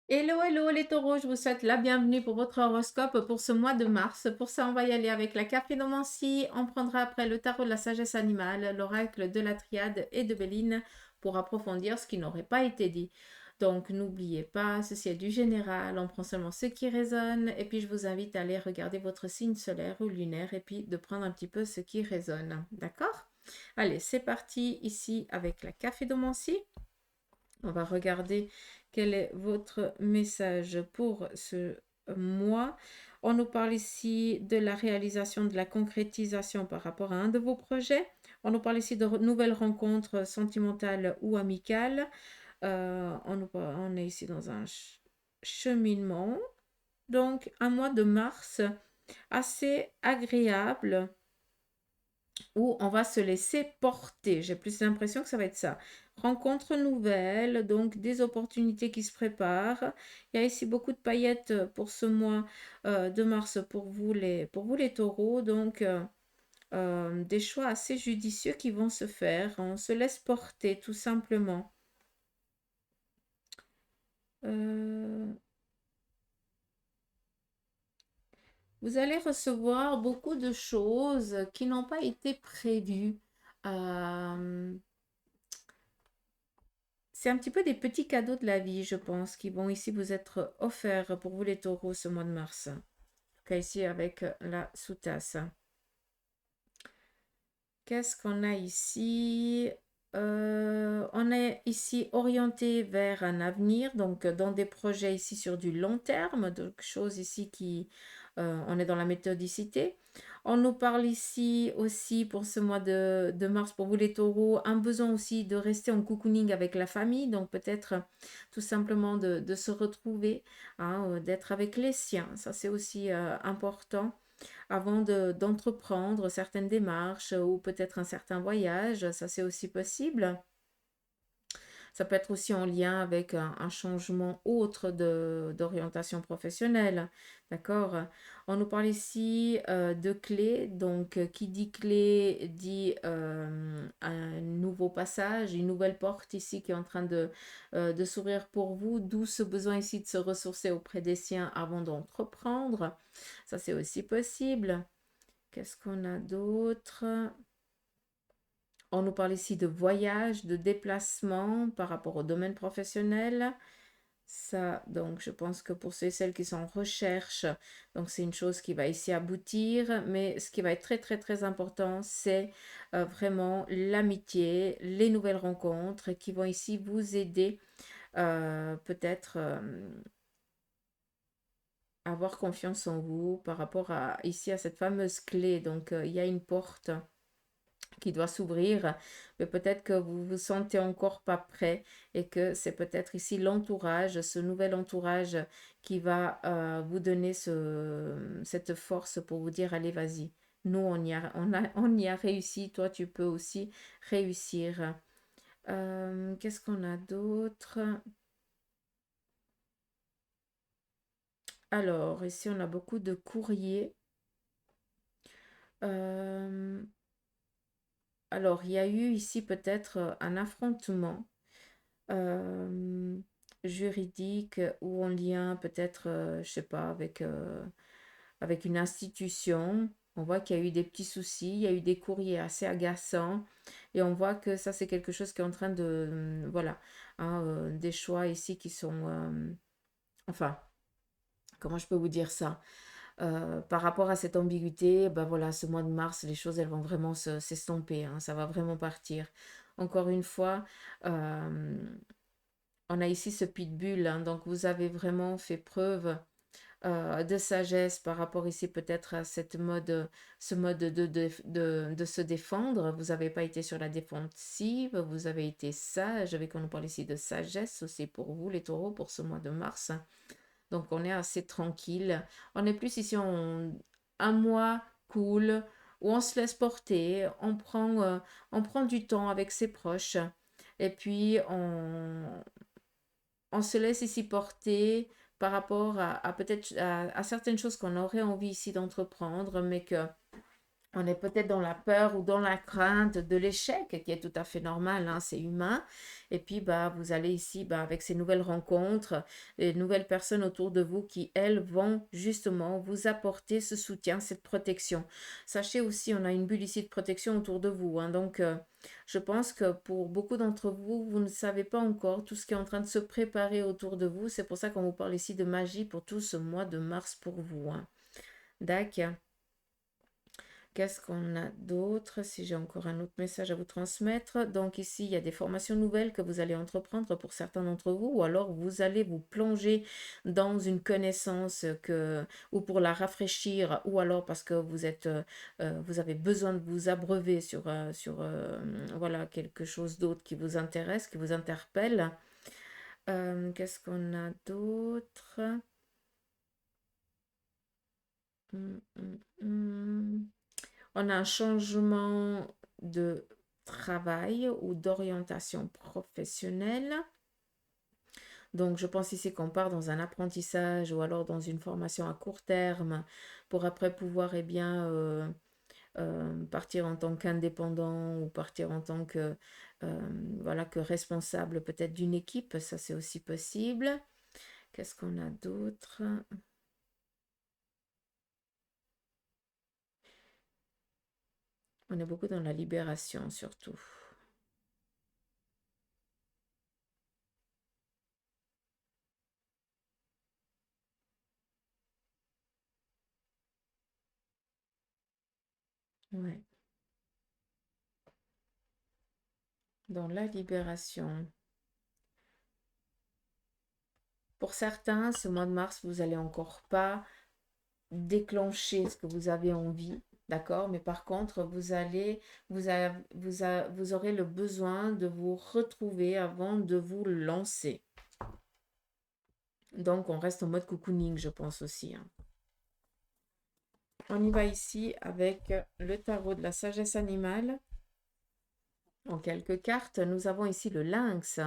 Hello, hello les taureaux, je vous souhaite la bienvenue pour votre horoscope pour ce mois de mars. Pour ça, on va y aller avec la cartomancie. On prendra après le tarot de la sagesse animale, l'oracle de la triade et de Béline pour approfondir ce qui n'aurait pas été dit. Donc n'oubliez pas, ceci est du général, on prend seulement ce qui résonne et puis je vous invite à aller regarder votre signe solaire ou lunaire et puis de prendre un petit peu ce qui résonne. D'accord? Allez, c'est parti ici avec la cartomancie. On va regarder quel est votre message pour ce mois. On nous parle ici de la réalisation, de la concrétisation par rapport à un de vos projets. On nous parle ici de nouvelles rencontres sentimentales ou amicales. On est ici dans un cheminement. Donc, un mois de mars assez agréable où on va se laisser porter. J'ai plus l'impression que ça va être ça. Rencontres nouvelles, donc des opportunités qui se préparent. Il y a ici beaucoup de paillettes pour ce mois de mars pour vous les taureaux. Donc, des choix assez judicieux qui vont se faire. On se laisse porter tout simplement. Euh, Vous allez recevoir beaucoup de choses qui n'ont pas été prévues. Euh, C'est un petit peu des petits cadeaux de la vie, je pense, qui vont ici vous être offerts pour vous les taureaux ce mois de mars. Ok, ici avec la sous-tasse. Qu'est-ce qu'on a ici? On est ici orienté vers un avenir, donc dans des projets ici sur du long terme, donc choses ici qui, on est dans la méthodicité. On nous parle ici aussi pour ce mois de mars, pour vous les taureaux, un besoin aussi de rester en cocooning avec la famille, donc peut-être tout simplement de se retrouver, hein, d'être avec les siens, ça c'est aussi important avant d'entreprendre certaines démarches ou peut-être un certain voyage, ça c'est aussi possible. Ça peut être aussi en lien avec un changement autre d'orientation professionnelle. D'accord? On nous parle ici de clés. Donc, qui dit clé dit un nouveau passage, une nouvelle porte ici qui est en train de s'ouvrir pour vous. D'où ce besoin ici de se ressourcer auprès des siens avant d'entreprendre. Ça, c'est aussi possible. Qu'est-ce qu'on a d'autre? On nous parle ici de voyage, de déplacement par rapport au domaine professionnel. Ça, donc, je pense que pour ceux et celles qui sont en recherche, donc c'est une chose qui va ici aboutir. Mais ce qui va être très, très, très important, c'est vraiment l'amitié, les nouvelles rencontres qui vont ici vous aider peut-être à avoir confiance en vous par rapport à ici à cette fameuse clé. Donc, il y a une porte qui doit s'ouvrir, mais peut-être que vous vous sentez encore pas prêt et que c'est peut-être ici l'entourage, ce nouvel entourage qui va vous donner cette force pour vous dire allez vas-y, nous on y a réussi, toi tu peux aussi réussir. Qu'est-ce qu'on a d'autre? Alors ici on a beaucoup de courriers. Euh, alors il y a eu ici peut-être un affrontement euh, juridique ou en lien peut-être, je sais pas, avec une institution. On voit qu'il y a eu des petits soucis, il y a eu des courriers assez agaçants et on voit que ça c'est quelque chose qui est en train de, voilà, hein, des choix ici qui sont, enfin, comment je peux vous dire ça? Par rapport à cette ambiguïté, ben voilà, ce mois de mars, les choses elles vont vraiment s'estomper, hein, ça va vraiment partir. Encore une fois, euh, on a ici ce pitbull, hein, donc vous avez vraiment fait preuve de sagesse par rapport ici peut-être à ce mode de se défendre. Vous n'avez pas été sur la défensive, vous avez été sage, avec on nous parle ici de sagesse aussi pour vous les taureaux pour ce mois de mars. Donc on est assez tranquille. On est plus ici en un mois cool où on se laisse porter, on prend du temps avec ses proches et puis on se laisse ici porter par rapport à peut-être à certaines choses qu'on aurait envie ici d'entreprendre, mais que On est peut-être dans la peur ou dans la crainte de l'échec, qui est tout à fait normal, hein, c'est humain. Et puis, bah, vous allez ici, bah, avec ces nouvelles rencontres, les nouvelles personnes autour de vous qui, elles, vont justement vous apporter ce soutien, cette protection. Sachez aussi, on a une bulle ici de protection autour de vous, hein. Donc, je pense que pour beaucoup d'entre vous, vous ne savez pas encore tout ce qui est en train de se préparer autour de vous. C'est pour ça qu'on vous parle ici de magie pour tout ce mois de mars pour vous, hein. D'accord. Qu'est-ce qu'on a d'autre? Si j'ai encore un autre message à vous transmettre. Donc ici, il y a des formations nouvelles que vous allez entreprendre pour certains d'entre vous, ou alors vous allez vous plonger dans une connaissance ou pour la rafraîchir, ou alors parce que vous avez besoin de vous abreuver sur voilà, quelque chose d'autre qui vous intéresse, qui vous interpelle. Qu'est-ce qu'on a d'autre? Hum, hum, hum. On a un changement de travail ou d'orientation professionnelle. Donc, je pense ici qu'on part dans un apprentissage ou alors dans une formation à court terme pour après pouvoir, eh bien, partir en tant qu'indépendant ou partir en tant que, voilà, que responsable peut-être d'une équipe. Ça, c'est aussi possible. Qu'est-ce qu'on a d'autre? On est beaucoup dans la libération surtout. Ouais, dans la libération. Pour certains, ce mois de mars, vous allez encore pas déclencher ce que vous avez envie, d'accord? Mais par contre, vous aurez le besoin de vous retrouver avant de vous lancer. Donc, on reste en mode cocooning, je pense aussi, hein. On y va ici avec le tarot de la sagesse animale. En quelques cartes, nous avons ici le lynx.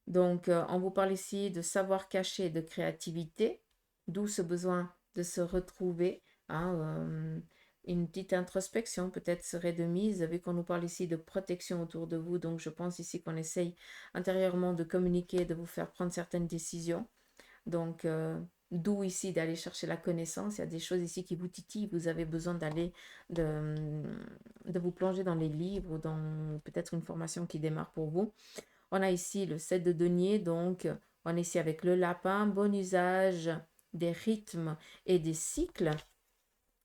Donc, on vous parle ici de savoir cacher, de créativité, d'où ce besoin de se retrouver, hein, une petite introspection peut-être serait de mise, vu qu'on nous parle ici de protection autour de vous. Donc, je pense ici qu'on essaye intérieurement de communiquer, de vous faire prendre certaines décisions. Donc, d'où ici d'aller chercher la connaissance. Il y a des choses ici qui vous titillent. Vous avez besoin de, de vous plonger dans les livres ou dans peut-être une formation qui démarre pour vous. On a ici le 7 de denier, donc on est ici avec le lapin, bon usage des rythmes et des cycles.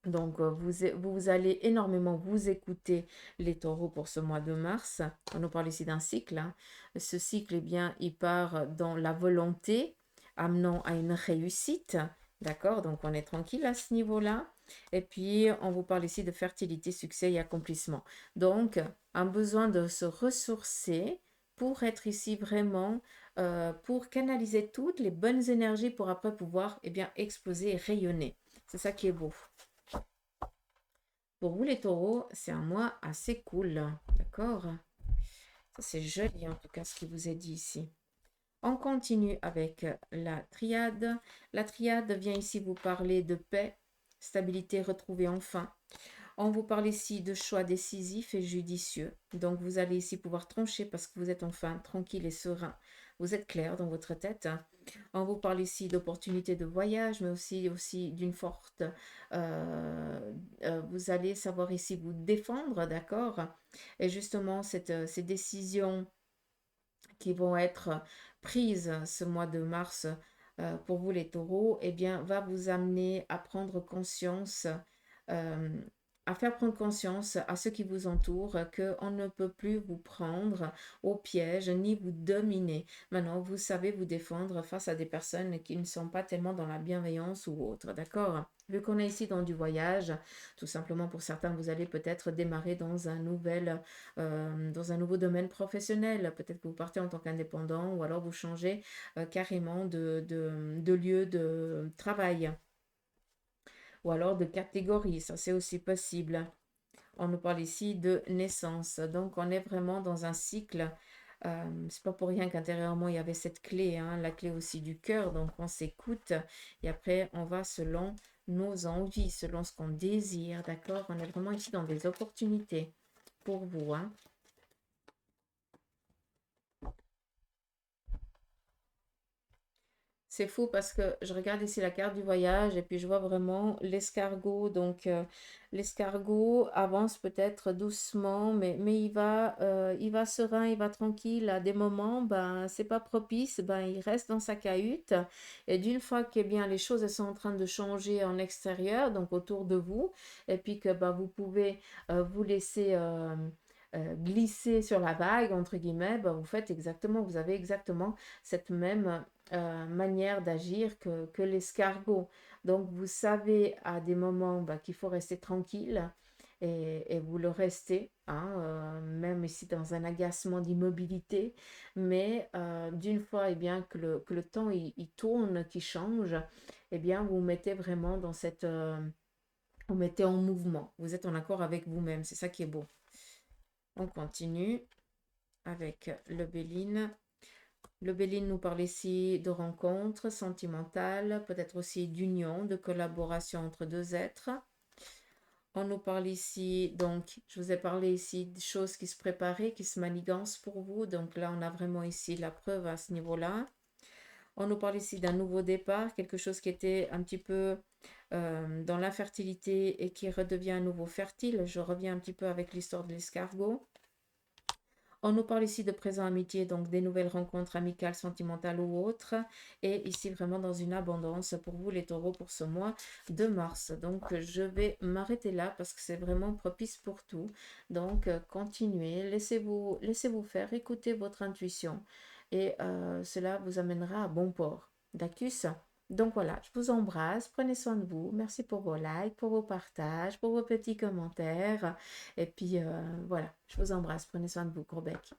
Donc vous allez énormément vous écouter les taureaux pour ce mois de mars. On nous parle ici d'un cycle, hein. Ce cycle, eh bien, il part dans la volonté, amenant à une réussite. D'accord? Donc on est tranquille à ce niveau-là. Et puis on vous parle ici de fertilité, succès et accomplissement. Donc un besoin de se ressourcer pour être ici vraiment, pour canaliser toutes les bonnes énergies pour après pouvoir, eh bien, exploser et rayonner. C'est ça qui est beau. Pour vous les taureaux, c'est un mois assez cool, d'accord? Ça c'est joli en tout cas ce qui vous est dit ici. On continue avec la triade. La triade vient ici vous parler de paix, stabilité retrouvée enfin. On vous parle ici de choix décisifs et judicieux. Donc vous allez ici pouvoir trancher parce que vous êtes enfin tranquille et serein. Vous êtes clair dans votre tête. On vous parle ici d'opportunités de voyage, mais aussi d'une forte... vous allez savoir ici vous défendre, d'accord? Et justement, ces décisions qui vont être prises ce mois de mars pour vous les taureaux, eh bien, va vous amener à prendre conscience, euh, à faire prendre conscience à ceux qui vous entourent qu'on ne peut plus vous prendre au piège ni vous dominer. Maintenant, vous savez vous défendre face à des personnes qui ne sont pas tellement dans la bienveillance ou autre, d'accord? Vu qu'on est ici dans du voyage, tout simplement pour certains, vous allez peut-être démarrer dans un nouveau domaine professionnel. Peut-être que vous partez en tant qu'indépendant ou alors vous changez carrément de lieu de travail ou alors de catégorie. Ça, c'est aussi possible. On nous parle ici de naissance. Donc, on est vraiment dans un cycle. C'est pas pour rien qu'intérieurement, il y avait cette clé, hein, la clé aussi du cœur. Donc, on s'écoute et après, on va selon nos envies, selon ce qu'on désire, d'accord? On est vraiment ici dans des opportunités pour vous, hein. C'est fou parce que je regarde ici la carte du voyage et puis je vois vraiment l'escargot. Donc, l'escargot avance peut-être doucement, mais il va serein, il va tranquille. À des moments, ben, c'est pas propice, ben, il reste dans sa cahute. Et d'une fois que eh bien, les choses elles sont en train de changer en extérieur, donc autour de vous, et puis que ben, vous pouvez vous laisser glisser sur la vague, entre guillemets, ben, vous faites exactement, vous avez exactement cette même manière d'agir que l'escargot. Donc, vous savez à des moments bah, qu'il faut rester tranquille et vous le restez, hein, même ici dans un agacement d'immobilité. Mais d'une fois eh bien, que le temps il tourne, qu'il change, eh bien, vous vous mettez vraiment dans cette... vous mettez en mouvement. Vous êtes en accord avec vous-même. C'est ça qui est beau. On continue avec le Béline. Le Béline nous parle ici de rencontres sentimentales, peut-être aussi d'union, de collaboration entre deux êtres. On nous parle ici, donc, je vous ai parlé ici de choses qui se préparaient, qui se manigancent pour vous. Donc là, on a vraiment ici la preuve à ce niveau-là. On nous parle ici d'un nouveau départ, quelque chose qui était un petit peu dans l'infertilité et qui redevient à nouveau fertile. Je reviens un petit peu avec l'histoire de l'escargot. On nous parle ici de présent amitié, donc des nouvelles rencontres amicales, sentimentales ou autres. Et ici, vraiment dans une abondance pour vous, les taureaux, pour ce mois de mars. Donc, je vais m'arrêter là parce que c'est vraiment propice pour tout. Donc, continuez, laissez-vous faire, écoutez votre intuition. Et cela vous amènera à bon port. D'accord? Donc voilà, je vous embrasse, prenez soin de vous. Merci pour vos likes, pour vos partages, pour vos petits commentaires. Et puis voilà, je vous embrasse, prenez soin de vous, gros bec.